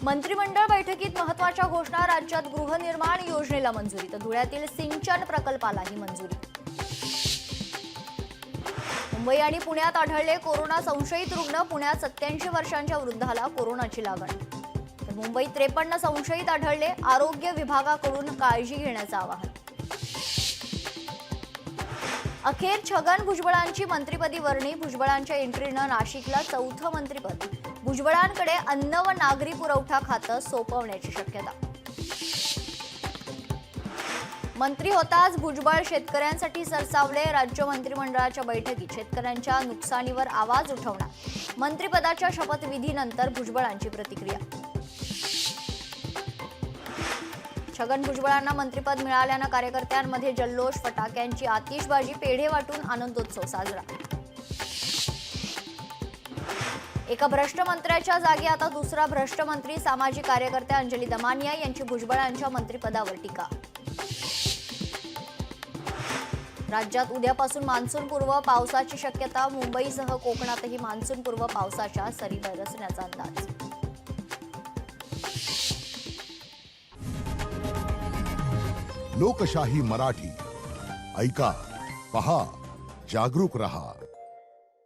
मंत्रिमंडळ बैठकीत महत्त्वाच्या घोषणा. राज्यात गृहनिर्माण योजनेला मंजुरी तर धुळ्यातील सिंचन प्रकल्पालाही मंजुरी. मुंबई आणि पुण्यात आढळले कोरोना संशयित रुग्ण. पुण्यात 87 वर्षांच्या वृद्धाला कोरोनाची लागण. तर मुंबईत 53 संशयित आढळले. आरोग्य विभागाकडून काळजी घेण्याचं आवाहन. अखेर छगन भुजबळांची मंत्रिपदी वर्णी. भुजबळांच्या एंट्रीनं नाशिकला 4थं मंत्रिपद. भुजबळांकडे अन्न व नागरी पुरवठा खातं सोपवण्याची शक्यता. मंत्री होताच भुजबळ शेतकऱ्यांसाठी सरसावले. राज्य मंत्रिमंडळाच्या बैठकीत शेतकऱ्यांच्या नुकसानीवर आवाज उठवणार. मंत्रिपदाच्या शपथविधीनंतर भुजबळांची प्रतिक्रिया. छगन भुजबळांना मंत्रिपद मिळाल्यानं कार्यकर्त्यांमध्ये जल्लोष. फटाक्यांची आतिषबाजी. पेढे वाटून आनंदोत्सव साजरा. एका भ्रष्ट मंत्र्याच्या जागी आता दुसरा भ्रष्ट मंत्री. सामाजिक कार्यकर्त्या अंजली दमानिया यांची भुजबळांच्या मंत्रिपदावर टीका. राज्यात उद्यापासून मान्सूनपूर्व पावसाची शक्यता. मुंबईसह कोकणातही मान्सूनपूर्व पावसाच्या सरी बरसण्याचा अंदाज. लोकशाही मराठी ऐका, पहा, जागरूक रहा.